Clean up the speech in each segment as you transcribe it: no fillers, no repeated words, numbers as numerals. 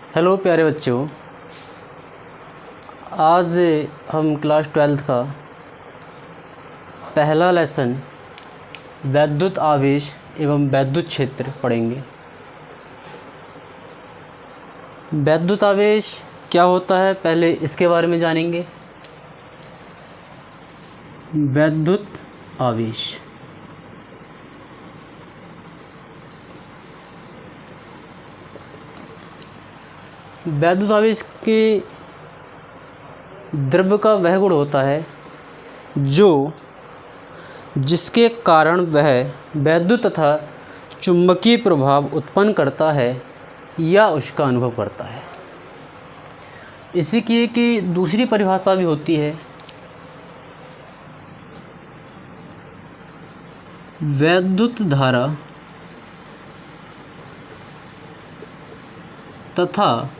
Hello प्यारे बच्चों, आज हम क्लास 12th का पहला लेसन वैद्युत आवेश एवं वैद्युत क्षेत्र पढ़ेंगे। वैद्युत आवेश क्या होता है, पहले इसके बारे में जानेंगे। वैद्युत आवेश वैद्युत आवेश के द्रव्य का वह गुण होता है जिसके कारण वह वैद्युत तथा चुंबकीय प्रभाव उत्पन्न करता है या उसका अनुभव करता है। इसी की एक दूसरी परिभाषा भी होती है, वैद्युत धारा तथा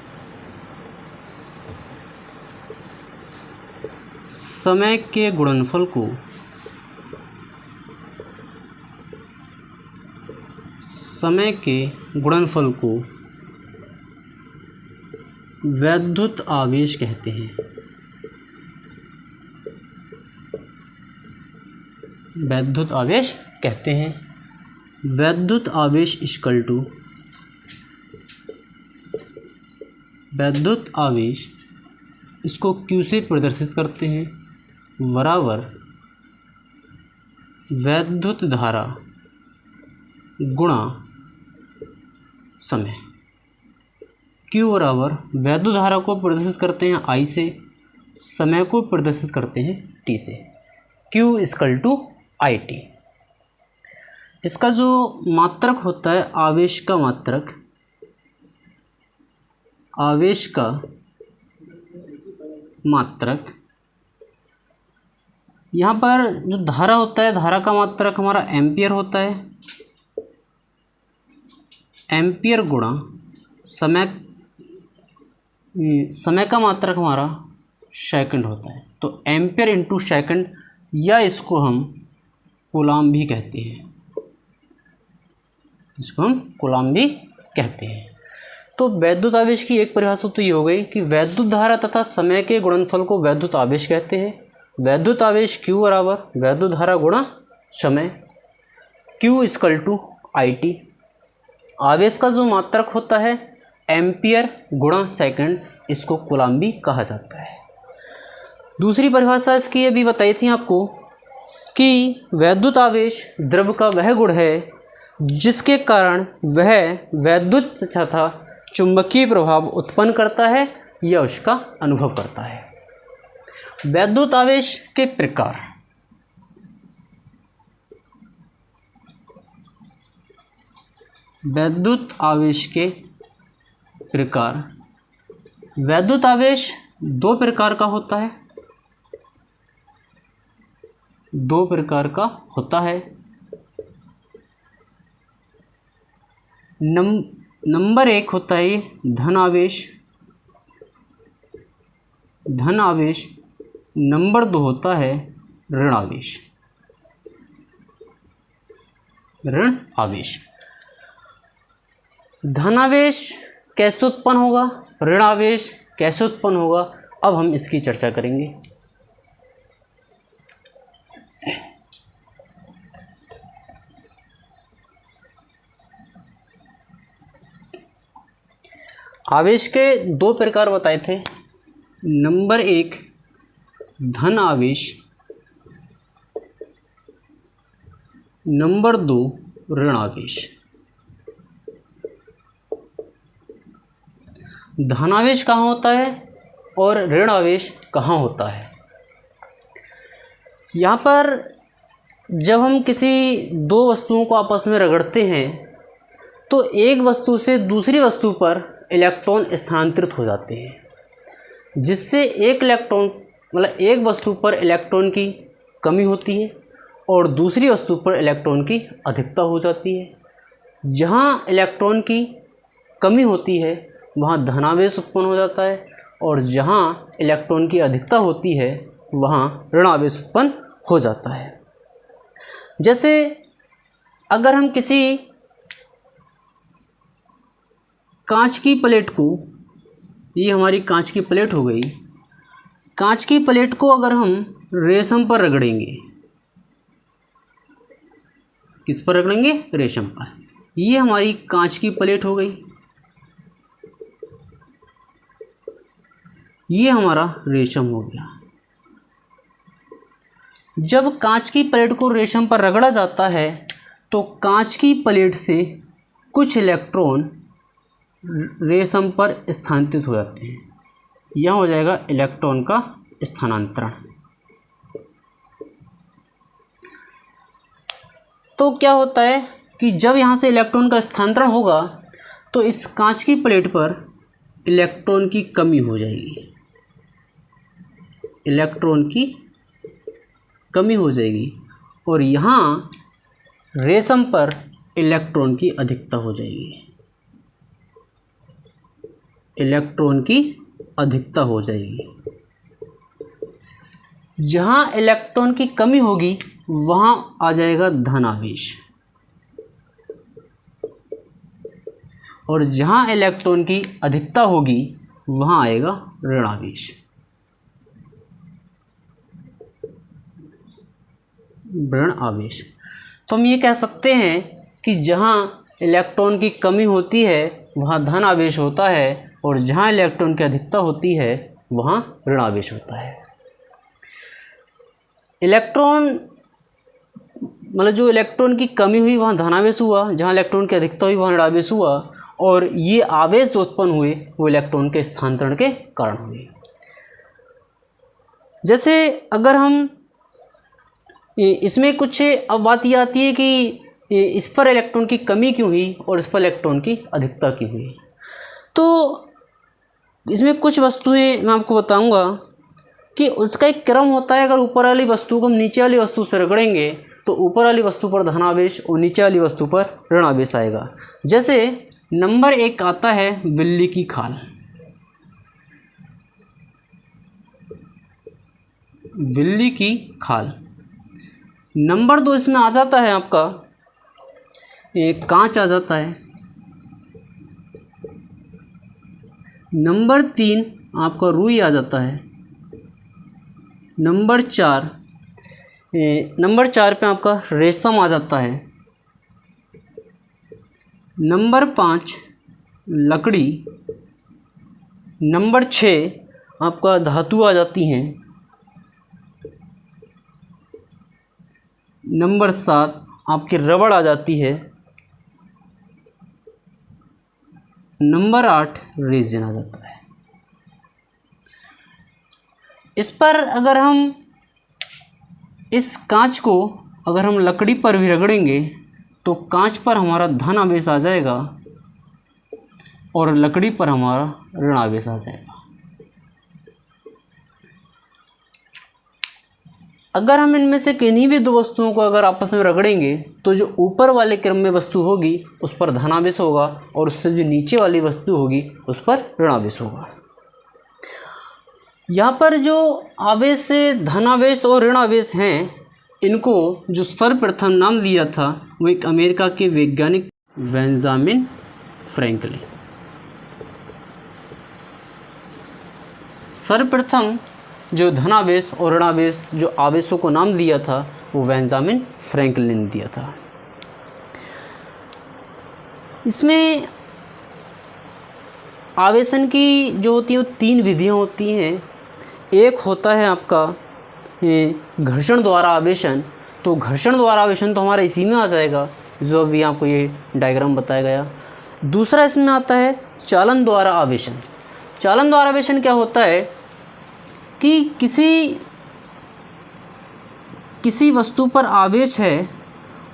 समय के गुणनफल को वैद्युत आवेश कहते हैं। वैद्युत आवेश कहते हैं। वैद्युत आवेश इक्वल टू वैद्युत आवेश, इसको Q से प्रदर्शित करते हैं, बराबर वैद्युत धारा गुणा समय। Q बराबर वैद्युत धारा को प्रदर्शित करते हैं I से, समय को प्रदर्शित करते हैं T से। Q equal to IT। इसका जो मात्रक होता है, आवेश का मात्रक, यहाँ पर जो धारा होता है, धारा का मात्रक हमारा एम्पियर होता है। एम्पियर गुणा समय का मात्रक हमारा सेकंड होता है। तो एम्पियर इंटू सेकंड, या इसको हम कूलम्ब भी कहते हैं। तो वैद्युत आवेश की एक परिभाषा तो ये हो गई कि वैद्युत धारा तथा समय के गुणनफल को वैद्युत आवेश कहते हैं। वैद्युत आवेश Q बराबर वैद्युत धारा गुणा समय, Q इक्वल टू IT। आवेश का जो मात्रक होता है एम्पियर गुणा सेकंड, इसको कूलम्ब भी कहा जाता है। दूसरी परिभाषा इसकी ये भी बताई थी आपको कि वैद्युत आवेश द्रव्य का वह गुण है जिसके कारण वह वैद्युत तथा चुंबकीय प्रभाव उत्पन्न करता है या उसका अनुभव करता है। वैद्युत आवेश के प्रकार, वैद्युत आवेश दो प्रकार का होता है। नंबर एक होता है धन आवेश, नंबर दो होता है ऋण आवेश। धन आवेश कैसे उत्पन्न होगा, ऋण आवेश कैसे उत्पन्न होगा, अब हम इसकी चर्चा करेंगे। आवेश के दो प्रकार बताए थे। नंबर एक धन आवेश, नंबर दो ऋण आवेश। धन आवेश कहाँ होता है और ऋण आवेश कहाँ होता है? यहाँ पर जब हम किसी दो वस्तुओं को आपस में रगड़ते हैं तो एक वस्तु से दूसरी वस्तु पर इलेक्ट्रॉन स्थानांतरित हो जाते हैं, जिससे एक वस्तु पर इलेक्ट्रॉन की कमी होती है और दूसरी वस्तु पर इलेक्ट्रॉन की अधिकता हो जाती है। जहाँ इलेक्ट्रॉन की कमी होती है वहाँ धनावेश उत्पन्न हो जाता है और जहाँ इलेक्ट्रॉन की अधिकता होती है वहाँ ऋणावेश उत्पन्न हो जाता है। जैसे अगर हम किसी कांच की प्लेट को ये हमारी कांच की प्लेट हो गई। कांच की प्लेट को अगर हम रेशम पर रगड़ेंगे, किस पर रगड़ेंगे? रेशम पर। ये हमारी कांच की प्लेट हो गई, ये हमारा रेशम हो गया। जब कांच की प्लेट को रेशम पर रगड़ा जाता है तो कांच की प्लेट से कुछ इलेक्ट्रॉन रेशम पर स्थानांतरित हो जाते हैं। यह हो जाएगा इलेक्ट्रॉन का स्थानांतरण। तो क्या होता है कि जब यहाँ से इलेक्ट्रॉन का स्थानांतरण होगा तो इस कांच की प्लेट पर इलेक्ट्रॉन की कमी हो जाएगी, इलेक्ट्रॉन की कमी हो जाएगी, और यहाँ रेशम पर इलेक्ट्रॉन की अधिकता हो जाएगी, इलेक्ट्रॉन की अधिकता हो जाएगी। जहाँ इलेक्ट्रॉन की कमी होगी वहाँ आ जाएगा धन आवेश, और जहाँ इलेक्ट्रॉन की अधिकता होगी वहाँ आएगा ऋण आवेश, ऋण आवेश। तो हम ये कह सकते हैं कि जहाँ इलेक्ट्रॉन की कमी होती है वहाँ धन आवेश होता है, और जहाँ इलेक्ट्रॉन की अधिकता होती है वहाँ ऋण आवेश होता है। इलेक्ट्रॉन मतलब जो इलेक्ट्रॉन की कमी हुई वहाँ धनावेश हुआ, जहाँ इलेक्ट्रॉन की अधिकता हुई वहाँ ऋणावेश हुआ, और ये आवेश उत्पन्न हुए वो इलेक्ट्रॉन के स्थानांतरण के कारण हुए। जैसे अगर हम इसमें कुछ अब बात ये आती है कि इस पर इलेक्ट्रॉन की कमी क्यों हुई और इस पर इलेक्ट्रॉन की अधिकता क्यों हुई। तो इसमें कुछ वस्तुएं मैं आपको बताऊंगा कि उसका एक क्रम होता है। अगर ऊपर वाली वस्तु को हम नीचे वाली वस्तु से रगड़ेंगे तो ऊपर वाली वस्तु पर धनावेश और नीचे वाली वस्तु पर ऋणावेश आएगा। जैसे नंबर 1 आता है बिल्ली की खाल, बिल्ली की खाल। नंबर 2 इसमें आ जाता है आपका एक कांच आ जाता है। नंबर 3 आपका रुई आ जाता है। नंबर 4 पे आपका रेशम आ जाता है। नंबर 5 लकड़ी। नंबर 6 आपका धातु आ जाती हैं। नंबर 7 आपकी रबड़ आ जाती है। नंबर 8 रेजिन आ जाता है। इस पर अगर हम इस कांच को अगर हम लकड़ी पर भी रगड़ेंगे तो कांच पर हमारा धन आवेश आ जाएगा और लकड़ी पर हमारा ऋण आवेश आ जाएगा। अगर हम इनमें से किन्हीं भी दो वस्तुओं को अगर आपस में रगड़ेंगे तो जो ऊपर वाले क्रम में वस्तु होगी उस पर धनावेश होगा और उससे जो नीचे वाली वस्तु होगी उस पर ऋणावेश होगा। यहाँ पर जो आवेश से धनावेश और ऋणावेश हैं, इनको जो सर्वप्रथम नाम दिया था वो एक अमेरिका के वैज्ञानिक बेंजामिन फ्रैंकलिन। सर्वप्रथम जो धनावेश और ऋणावेश जो आवेशों को नाम दिया था वो बेंजामिन फ्रैंकलिन ने दिया था। इसमें आवेशन की जो होती है वो 3 विधियाँ होती हैं। एक होता है आपका घर्षण द्वारा आवेशन। तो घर्षण द्वारा आवेशन तो हमारा इसी में आ जाएगा जो अभी आपको ये डायग्राम बताया गया। दूसरा इसमें आता है चालन द्वारा आवेशन। चालन द्वारा आवेशन क्या होता है कि किसी वस्तु पर आवेश है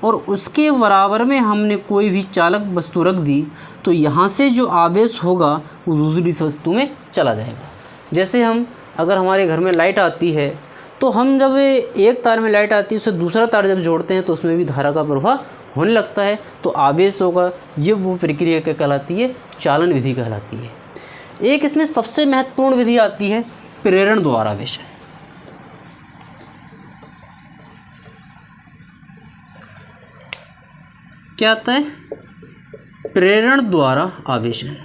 और उसके बराबर में हमने कोई भी चालक वस्तु रख दी तो यहाँ से जो आवेश होगा वो दूसरी वस्तु में चला जाएगा। जैसे हम अगर हमारे घर में लाइट आती है तो हम जब एक तार में लाइट आती है उससे दूसरा तार जब जोड़ते हैं तो उसमें भी धारा का प्रवाह होने लगता है तो आवेश होगा। ये वो प्रक्रिया क्या कहलाती है? चालन विधि कहलाती है। एक इसमें सबसे महत्वपूर्ण विधि आती है प्रेरण द्वारा आवेशन। क्या आता है? प्रेरण द्वारा आवेशन।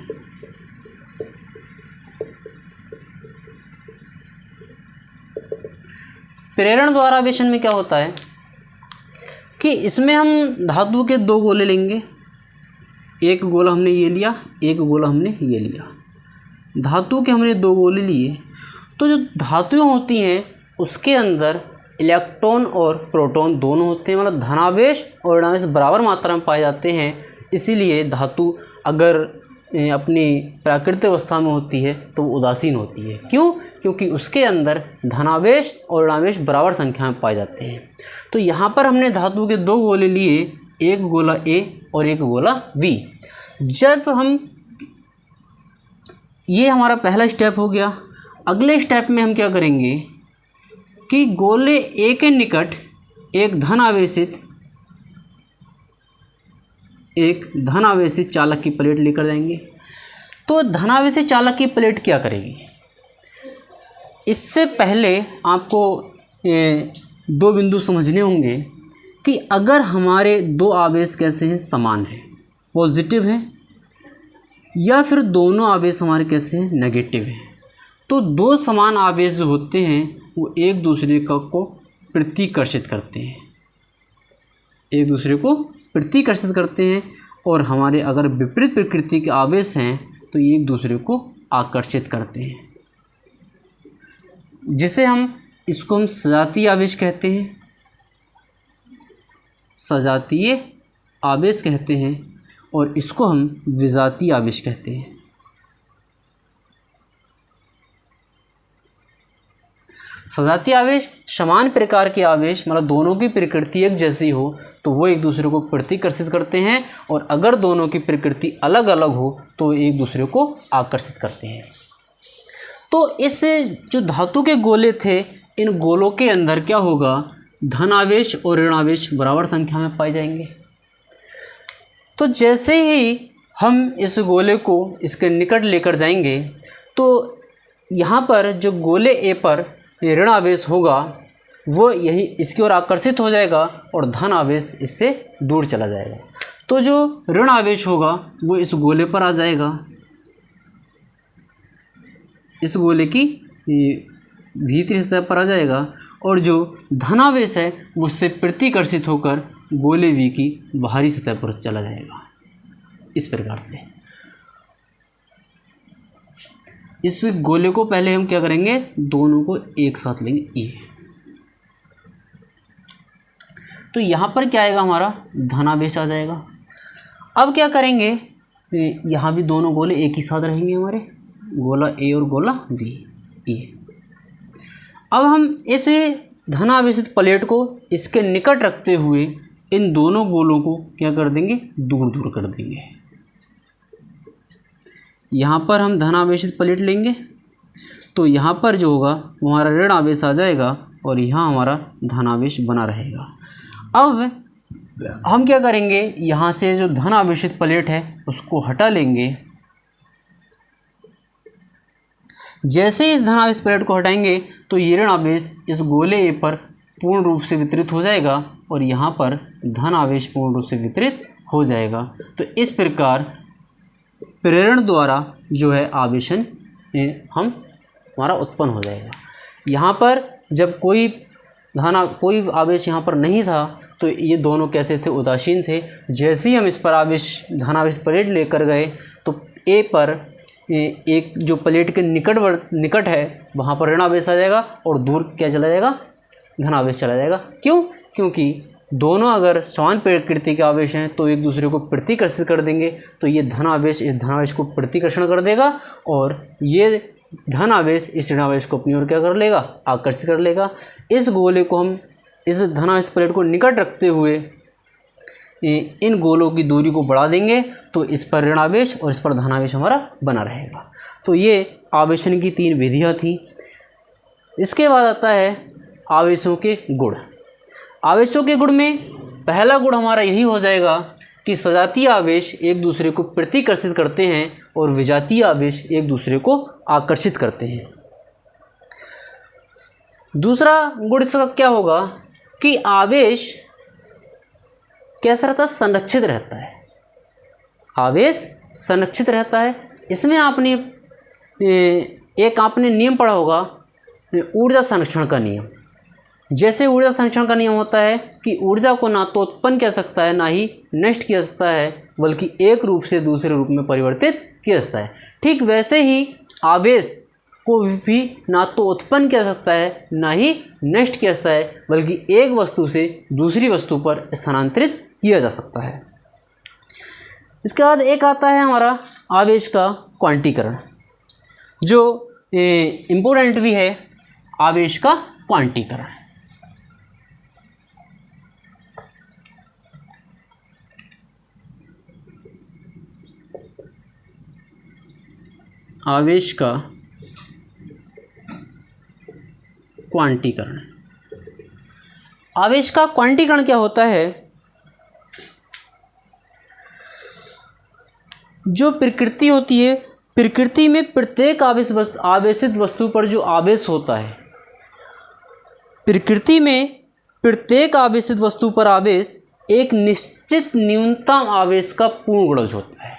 प्रेरण द्वारा आवेशन में क्या होता है कि इसमें हम धातु के 2 गोले लेंगे, एक गोला हमने ये लिया, एक गोला हमने ये लिया। धातु के हमने 2 गोले लिए, तो जो धातुएं होती हैं उसके अंदर इलेक्ट्रॉन और प्रोटॉन दोनों होते हैं, मतलब धनावेश और ऋणावेश बराबर मात्रा में पाए जाते हैं। इसीलिए धातु अगर अपनी प्राकृतिक अवस्था में होती है तो वो उदासीन होती है। क्यों? क्योंकि उसके अंदर धनावेश और ऋणावेश बराबर संख्या में पाए जाते हैं। तो यहाँ पर हमने धातु के 2 गोले लिए, एक गोला ए और एक गोला बी। जब हम, ये हमारा पहला स्टेप हो गया। अगले स्टेप में हम क्या करेंगे कि गोले ए के निकट एक धन आवेशित चालक की प्लेट लेकर जाएंगे। तो धनावेशित चालक की प्लेट क्या करेगी? इससे पहले आपको 2 बिंदु समझने होंगे कि अगर हमारे 2 आवेश कैसे हैं, समान हैं, पॉजिटिव हैं, या फिर दोनों आवेश हमारे कैसे हैं, नेगेटिव हैं। तो 2 समान आवेश जो होते हैं वो एक दूसरे को प्रतिकर्षित करते हैं, एक दूसरे को प्रतिकर्षित करते हैं। और हमारे अगर विपरीत प्रकृति के आवेश हैं तो ये एक दूसरे को आकर्षित करते हैं, जिसे इसको हम सजातीय आवेश कहते हैं, सजातीय आवेश कहते हैं, और इसको हम विजातीय आवेश कहते हैं। सजातीय आवेश समान प्रकार के आवेश, मतलब दोनों की प्रकृति एक जैसी हो तो वो एक दूसरे को प्रतिकर्षित करते हैं, और अगर दोनों की प्रकृति अलग अलग हो तो एक दूसरे को आकर्षित करते हैं। तो इस जो धातु के गोले थे, इन गोलों के अंदर क्या होगा, धनावेश और ऋणावेश बराबर संख्या में पाए जाएंगे। तो जैसे ही हम इस गोले को इसके निकट लेकर जाएंगे तो यहाँ पर जो गोले ए पर ऋण आवेश होगा वो यही इसकी ओर आकर्षित हो जाएगा और धन आवेश इससे दूर चला जाएगा। तो जो ऋण आवेश होगा वो इस गोले पर आ जाएगा, इस गोले की भीतरी सतह पर आ जाएगा, और जो धनावेश है वो उससे प्रतिकर्षित होकर गोले V की बाहरी सतह पर चला जाएगा। इस प्रकार से इस गोले को पहले हम क्या करेंगे, दोनों को एक साथ लेंगे, ये। तो यहाँ पर क्या आएगा, हमारा धनावेश आ जाएगा। अब क्या करेंगे, यहाँ भी दोनों गोले एक ही साथ रहेंगे हमारे, गोला ए और गोला बी, ये। अब हम इस धनावेशित प्लेट को इसके निकट रखते हुए इन दोनों गोलों को क्या कर देंगे, दूर दूर कर देंगे। यहाँ पर हम धनावेशित प्लेट लेंगे तो यहाँ पर जो होगा वो हमारा ऋण आवेश आ जाएगा और यहाँ हमारा धनावेश बना रहेगा। अब हम क्या करेंगे, यहाँ से जो धनावेशित प्लेट है उसको हटा लेंगे। जैसे ही इस धनावेश प्लेट को हटाएंगे तो ये ऋण आवेश इस गोले ए पर पूर्ण रूप से वितरित हो जाएगा और यहाँ पर धन आवेश पूर्ण रूप से वितरित हो जाएगा। तो इस प्रकार प्रेरण द्वारा जो है आवेशन हमारा उत्पन्न हो जाएगा। यहाँ पर जब कोई आवेश यहाँ पर नहीं था तो ये दोनों कैसे थे, उदासीन थे। जैसे ही हम इस पर धनावेश प्लेट लेकर गए तो ए पर एक जो प्लेट के निकट है वहाँ पर ऋण आवेश आ जाएगा और दूर क्या चला जाएगा, धनावेश चला जाएगा। क्यों? क्योंकि दोनों अगर समान प्रकृति के आवेश हैं तो एक दूसरे को प्रतिकर्षित कर देंगे, तो ये धनावेश इस धनावेश को प्रतिकर्षण कर देगा और ये धनावेश इस ऋणावेश को अपनी ओर क्या कर लेगा, आकर्षित कर लेगा। इस गोले को हम इस धनावेश प्लेट को निकट रखते हुए इन गोलों की दूरी को बढ़ा देंगे तो इस पर ऋणावेश और इस पर धनावेश हमारा बना रहेगा। तो ये आवेशन की 3 विधियाँ थी। इसके बाद आता है आवेशों के गुण। आवेशों के गुण में पहला गुण हमारा यही हो जाएगा कि सजातीय आवेश एक दूसरे को प्रतिकर्षित करते हैं और विजातीय आवेश एक दूसरे को आकर्षित करते हैं। दूसरा गुण इसका क्या होगा कि आवेश कैसा रहता है, संरक्षित रहता है। आवेश संरक्षित रहता है। इसमें आपने नियम पढ़ा होगा, ऊर्जा संरक्षण का नियम। जैसे ऊर्जा संरक्षण का नियम होता है कि ऊर्जा को ना तो उत्पन्न किया जा सकता है ना ही नष्ट किया जा सकता है, बल्कि एक रूप से दूसरे रूप में परिवर्तित किया जा सकता है। ठीक वैसे ही आवेश को भी ना तो उत्पन्न किया जा सकता है ना ही नष्ट किया जा सकता है, बल्कि एक वस्तु से दूसरी वस्तु पर स्थानांतरित किया जा सकता है। इसके बाद एक आता है हमारा आवेश का क्वांटीकरण, जो इम्पोर्टेंट भी है, आवेश का क्वांटीकरण। आवेश का क्वांटीकरण। आवेश का क्वांटीकरण क्या होता है? जो प्रकृति होती है, प्रकृति में प्रत्येक आवेशित वस्तु पर जो आवेश होता है, प्रकृति में प्रत्येक आवेशित वस्तु पर आवेश एक निश्चित न्यूनतम आवेश का पूर्ण गुणज होता है।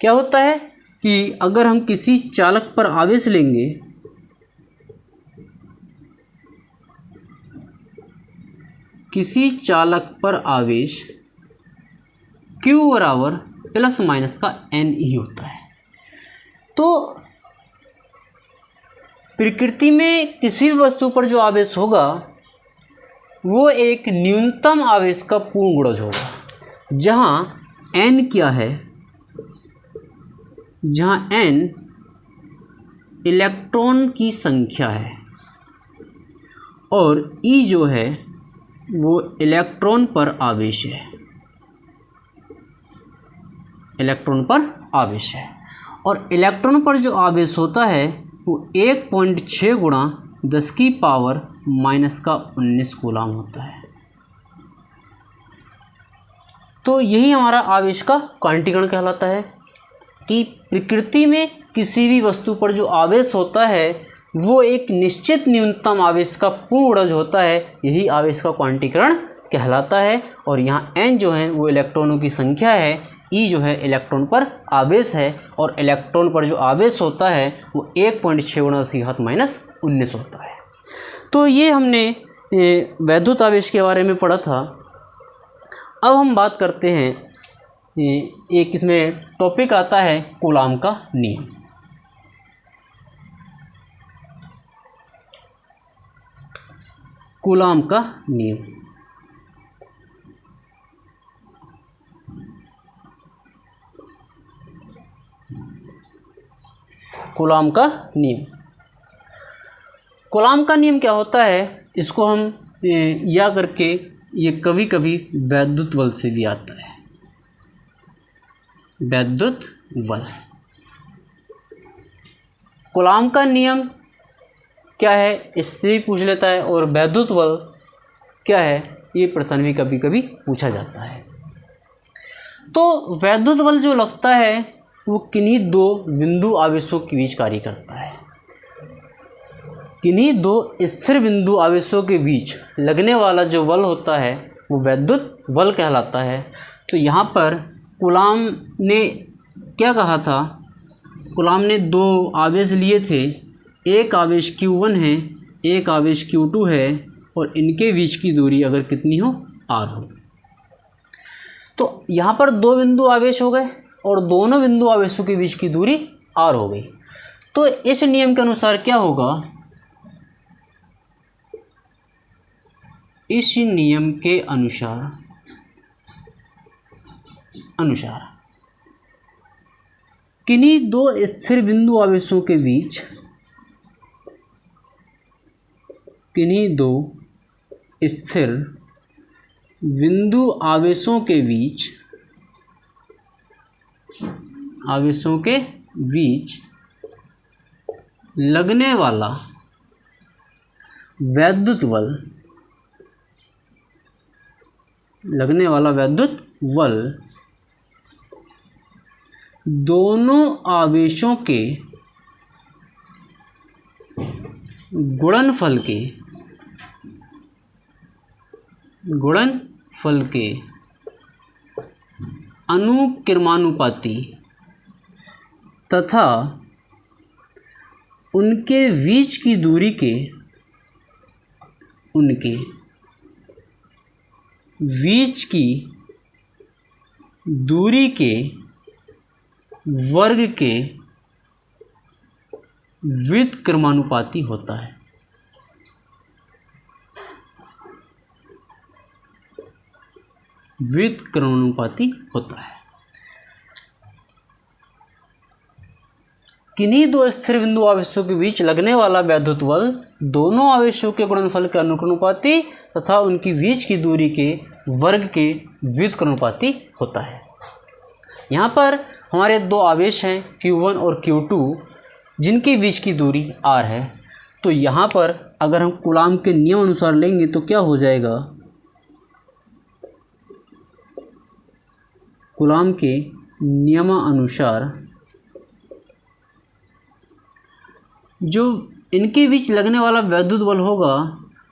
क्या होता है कि अगर हम किसी चालक पर आवेश लेंगे, किसी चालक पर आवेश Q बराबर प्लस माइनस का N ही होता है। तो प्रकृति में किसी भी वस्तु पर जो आवेश होगा वो एक न्यूनतम आवेश का पूर्ण गुणज होगा, जहाँ N क्या है, जहाँ N इलेक्ट्रॉन की संख्या है और E जो है वो इलेक्ट्रॉन पर आवेश है, इलेक्ट्रॉन पर आवेश है। और इलेक्ट्रॉन पर जो आवेश होता है वो 1.6 गुणा 10 की पावर माइनस का 19 कूलाम होता है। तो यही हमारा आवेश का क्वांटीकरण कहलाता है कि प्रकृति में किसी भी वस्तु पर जो आवेश होता है वो एक निश्चित न्यूनतम आवेश का पूर्ण गुणज होता है। यही आवेश का क्वांटीकरण कहलाता है। और यहाँ N जो है वो इलेक्ट्रॉनों की संख्या है, E जो है इलेक्ट्रॉन पर आवेश है, और इलेक्ट्रॉन पर जो आवेश होता है वो 1.6 गुणा 10 की घात माइनस 19 होता है। तो ये हमने वैद्युत आवेश के बारे में पढ़ा था। अब हम बात करते हैं, एक इसमें टॉपिक आता है कूलाम का नियम। कूलाम का नियम। कूलाम का नियम। कूलाम का नियम क्या होता है, इसको हम या करके, ये कभी कभी वैद्युत बल से भी आता है। वैद्युत बल। कूलाम का नियम क्या है इससे भी पूछ लेता है, और वैद्युत बल क्या है ये प्रश्न भी कभी कभी पूछा जाता है। तो वैद्युत बल जो लगता है वो किन्हीं दो बिंदु आवेशों के बीच कार्य करता है। किन्हीं दो स्थिर बिंदु आवेशों के बीच लगने वाला जो बल होता है वो वैद्युत बल कहलाता है। तो यहाँ पर कूलाम ने क्या कहा था, कूलाम ने दो आवेश लिए थे, एक आवेश Q1 है, एक आवेश Q2 है, और इनके बीच की दूरी अगर कितनी हो, R हो। तो यहाँ पर दो बिंदु आवेश हो गए और दोनों बिंदु आवेशों के बीच की दूरी R हो गई। तो इस नियम के अनुसार क्या होगा, इस नियम के अनुसार किन्हीं दो स्थिर बिंदु आवेशों के बीच, किन्हीं दो स्थिर बिंदु आवेशों के बीच लगने वाला वैद्युत बल दोनों आवेशों के गुणनफल के अनुक्रमानुपाती तथा उनके बीच की दूरी के उनके बीच की दूरी के वर्ग के व्युत्क्रमानुपाती होता है। व्युत्क्रमानुपाती होता है। किन्हीं दो स्थिर बिंदु आवेशों के बीच लगने वाला वैद्युत बल दोनों आवेशों के गुणनफल के अनुक्रमानुपाती तथा उनकी बीच की दूरी के वर्ग के व्युत्क्रमानुपाती होता है। यहाँ पर हमारे दो आवेश हैं Q1 और Q2, जिनके बीच की दूरी r है। तो यहाँ पर अगर हम कूलाम के नियम अनुसार लेंगे तो क्या हो जाएगा, कूलाम के नियमानुसार जो इनके बीच लगने वाला वैद्युत बल होगा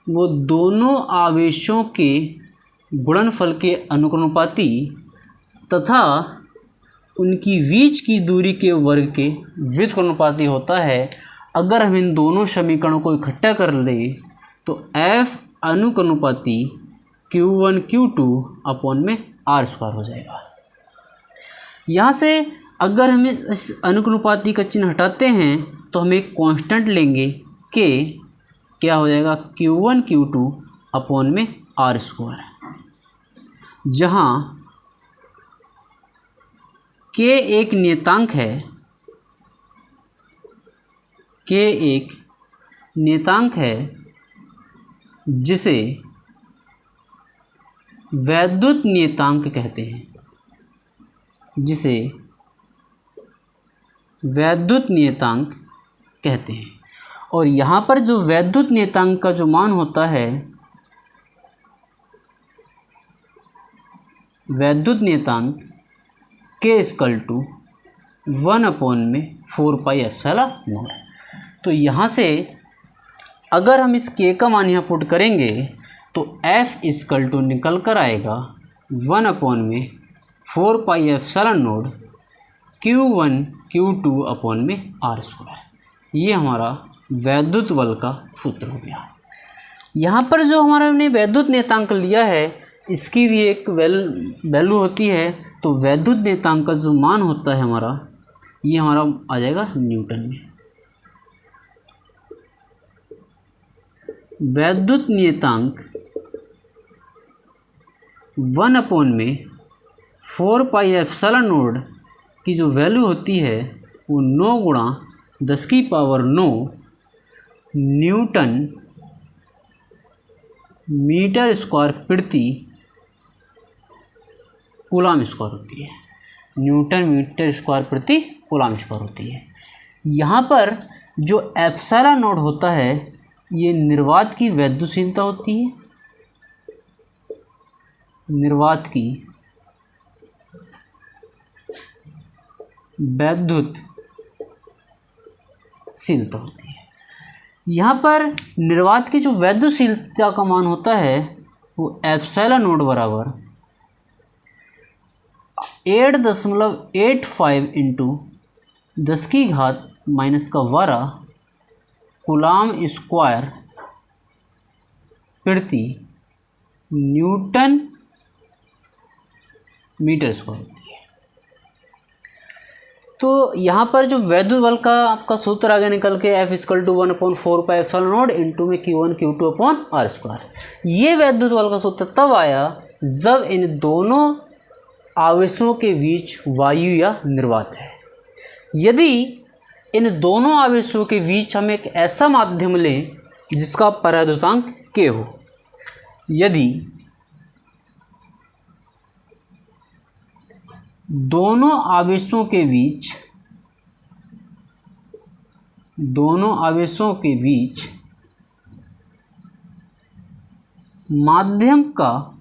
वो दोनों आवेशों के गुणनफल के अनुक्रमानुपाती तथा उनकी बीच की दूरी के वर्ग के व्युत्क्रमानुपाती होता है। अगर हम इन दोनों समीकरणों को इकट्ठा कर लें तो F अनुक्रमानुपाती Q1 Q2 अपॉन में r² हो जाएगा। यहाँ से अगर हम इस अनुक्रमानुपाती का चिन्ह हटाते हैं तो हम एक कांस्टेंट लेंगे k, क्या हो जाएगा Q1 Q2 अपॉन में r², जहाँ k एक नियतांक है, k एक नियतांक है जिसे वैद्युत नियतांक कहते हैं, जिसे वैद्युत नियतांक कहते हैं। और यहाँ पर जो वैद्युत नियतांक का जो मान होता है, वैद्युत नियतांक k = 1/4πε0। तो यहाँ से अगर हम इस k का मान यहाँ पुट करेंगे तो F = निकल कर आएगा 1/4πε0 Q1 Q2 अपॉन में r²। ये हमारा वैद्युत बल का सूत्र हो गया। यहाँ पर जो हमारा हमने वैद्युत नियतांक लिया है इसकी भी एक वैल्यू होती है। तो वैद्युत नियतांक का जो मान होता है हमारा, ये हमारा आ जाएगा न्यूटन में। वैद्युत नियतांक 1/4πε0 की जो वैल्यू होती है वो 9 × 10⁹ न्यूटन मीटर स्क्वायर प्रति कूलाम स्क्वायर होती है। न्यूटन मीटर स्क्वायर प्रति कूलाम स्क्वायर होती है। यहाँ पर जो ε0 होता है ये निर्वात की वैद्युतशीलता होती है, निर्वात की वैद्युतशीलता होती है। यहाँ पर निर्वात की जो वैद्युतशीलता का मान होता है वो ε0 बराबर 8.85 × 10⁻⁻12 कूलाम स्क्वायर प्रति न्यूटन मीटर स्क्वायर होती है। तो यहाँ पर जो वैद्युत बल का आपका सूत्र आगे निकल के F = 1/4πε0 इंटू में Q1 Q2 अपॉन r²। ये वैद्युत बल का सूत्र तब आया जब इन दोनों आवेशों के बीच वायु या निर्वात है। यदि इन दोनों आवेशों के बीच हम एक ऐसा माध्यम लें जिसका परावैद्युतांक k हो, यदि दोनों आवेशों के बीच माध्यम का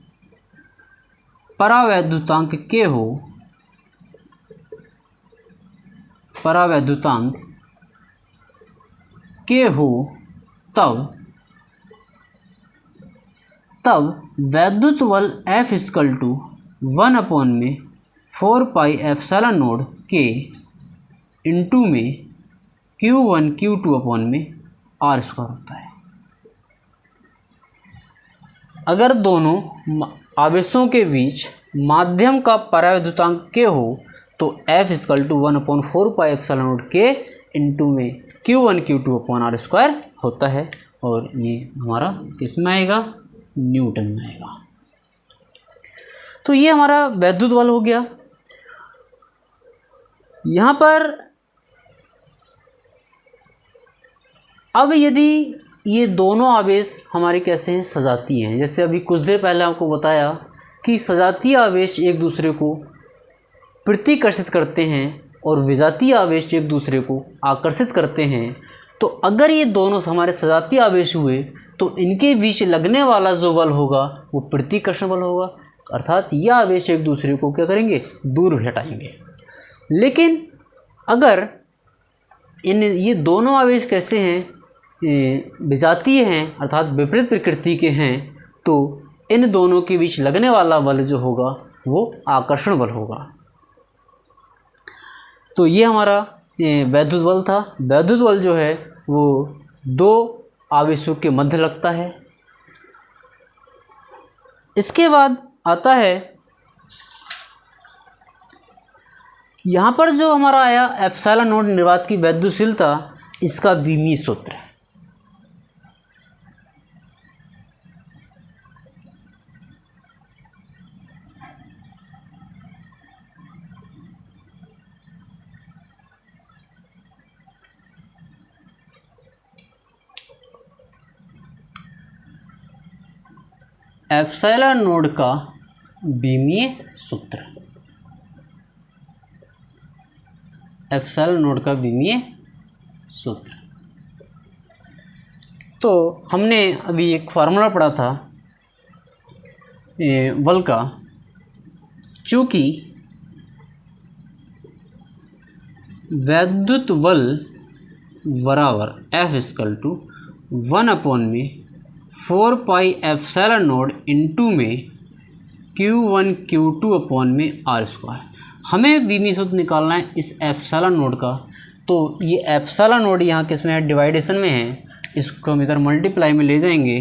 परावैद्युतांक k हो, परावैद्युतांक k हो, तब वैद्युत बल F = 1/4πε0 k इंटू में Q1 Q2 अपॉन में r² होता है। अगर दोनों आवेशों के बीच माध्यम का परावैद्युतांक k हो तो F = 1/4πε0 इंटू में Q1 Q2/r² होता है, और ये हमारा किस में आएगा, न्यूटन में आएगा। तो ये हमारा वैद्युत बल हो गया। यहाँ पर अब यदि ये दोनों आवेश हमारे कैसे हैं, सजातीय हैं। जैसे अभी कुछ देर पहले आपको बताया कि सजातीय आवेश एक दूसरे को प्रतिकर्षित करते हैं और विजातीय आवेश एक दूसरे को आकर्षित करते हैं। तो अगर ये दोनों हमारे सजातीय आवेश हुए तो इनके बीच लगने वाला जो बल होगा वो प्रतिकर्षण बल होगा, अर्थात ये आवेश एक दूसरे को क्या करेंगे, दूर हटाएंगे। लेकिन अगर ये दोनों आवेश कैसे हैं, विजातीय हैं अर्थात विपरीत प्रकृति के हैं, तो इन दोनों के बीच लगने वाला बल जो होगा वो आकर्षण बल होगा। तो ये हमारा वैद्युत बल था। वैद्युत बल जो है वो दो आवेशों के मध्य लगता है। इसके बाद आता है यहाँ पर जो हमारा आया ε0 निर्वात की वैद्युतशीलता, इसका विमीय सूत्र है। ε0 का विमीय सूत्र, ε0 का विमीय सूत्र। तो हमने अभी एक फार्मूला पढ़ा था बल का, चूँकि वैद्युत बल बराबर F = 1/4πε0 इंटू में Q1 Q2/r²। हमें विमीय सूत्र निकालना है इस ε0 का। तो ये ε0 यहाँ किस में है, डिवाइडेशन में है, इसको हम इधर मल्टीप्लाई में ले जाएंगे।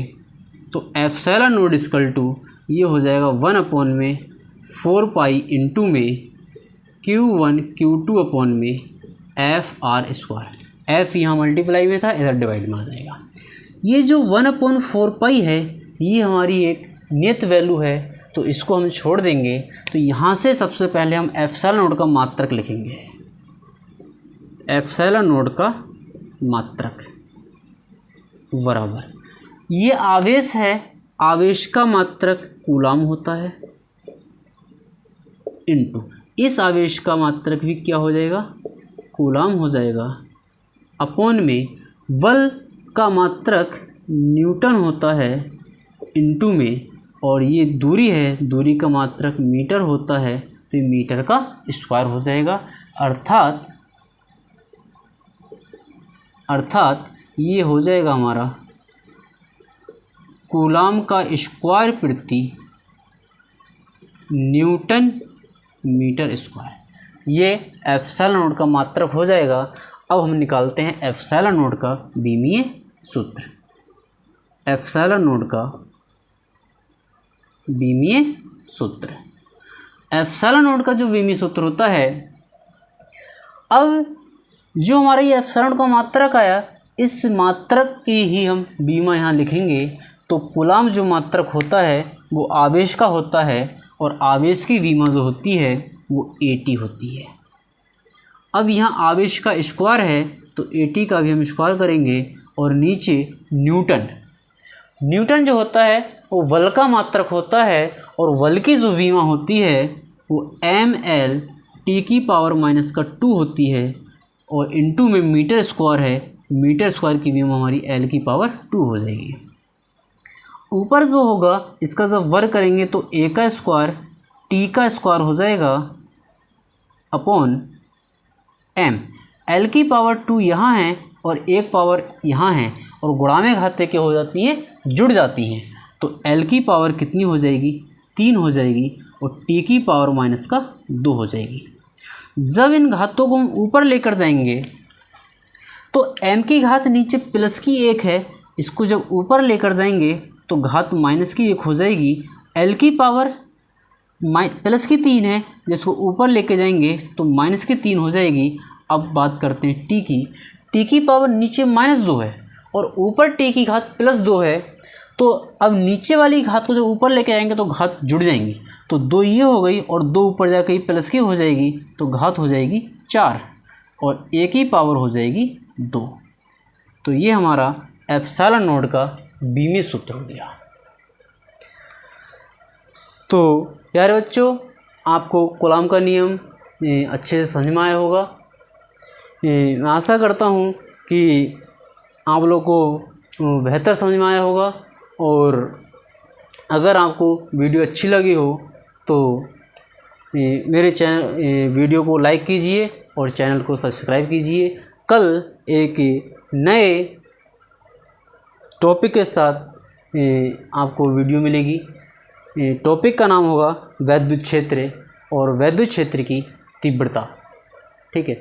तो ε0 ये हो जाएगा 1/4π इंटू में Q1 Q2/f_r²। f यहाँ मल्टीप्लाई में था, इधर डिवाइड में आ जाएगा। ये जो 1/4π है ये हमारी एक नियत वैल्यू है, तो इसको हम छोड़ देंगे। तो यहाँ से सबसे पहले हम ε0 का मात्रक लिखेंगे। ε0 का मात्रक बराबर, ये आवेश है, आवेश का मात्रक कूलाम होता है, इनटू इस आवेश का मात्रक भी क्या हो जाएगा, कूलाम हो जाएगा, अपॉन में बल का मात्रक न्यूटन होता है इनटू में, और ये दूरी है, दूरी का मात्रक मीटर होता है, तो ये मीटर का स्क्वायर हो जाएगा। अर्थात ये हो जाएगा हमारा कूलाम का स्क्वायर प्रति न्यूटन मीटर स्क्वायर। ये ε0 का मात्रक हो जाएगा। अब हम निकालते हैं ε0 का विमीय सूत्र। ε0 का विमीय सूत्र, ε0 का जो विमीय सूत्र होता है, अब जो हमारा ये ε0 का मात्रक आया, इस मात्रक की ही हम बीमा यहाँ लिखेंगे। तो कूलाम जो मात्रक होता है वो आवेश का होता है, और आवेश की बीमा जो होती है वो AT होती है। अब यहाँ आवेश का स्क्वायर है तो AT का भी हम स्क्वायर करेंगे, और नीचे न्यूटन जो होता है वो बल का मात्रक होता है, और बल की जो बीमा होती है वो mL T⁻⁻2 होती है, और इनटू में मीटर स्क्वायर है, मीटर स्क्वायर की बीमा हमारी L⁻2 हो जाएगी। ऊपर जो होगा इसका जब वर्ग करेंगे तो A का स्क्वायर T का स्क्वायर हो जाएगा अपॉन m। L⁻2 यहाँ है और एक पावर यहाँ है, और गुणा में घाते क्या हो जाती हैं, जुड़ जाती हैं। तो L की पावर कितनी हो जाएगी, 3 हो जाएगी, और T⁻2 हो जाएगी। जब इन घातों को हम ऊपर लेकर जाएंगे तो m की घात नीचे प्लस की 1 है, इसको जब ऊपर लेकर जाएंगे तो घात माइनस की 1 हो जाएगी। L की पावर प्लस की 3 है, जिसको ऊपर लेके जाएंगे तो माइनस की 3 हो जाएगी। अब बात करते हैं t की। t की पावर नीचे -2 है और ऊपर t की घात +2 है। तो अब नीचे वाली घात को जब ऊपर लेके आएंगे तो घात जुड़ जाएंगी। तो 2 ये हो गई और 2 ऊपर जाकर ये प्लस की हो जाएगी, तो घात हो जाएगी 4 और a की पावर हो जाएगी 2। तो ये हमारा एप्सिलॉन नॉट का बीमी सूत्र हो गया। तो प्यारे बच्चों, आपको कूलॉम का नियम अच्छे से समझ में आया होगा। मैं आशा करता हूँ कि आप लोग को बेहतर समझ में आया होगा। और अगर आपको वीडियो अच्छी लगी हो तो मेरे चैनल वीडियो को लाइक कीजिए और चैनल को सब्सक्राइब कीजिए। कल एक नए टॉपिक के साथ आपको वीडियो मिलेगी। टॉपिक का नाम होगा वैद्युत क्षेत्र और वैद्युत क्षेत्र की तीव्रता। ठीक है।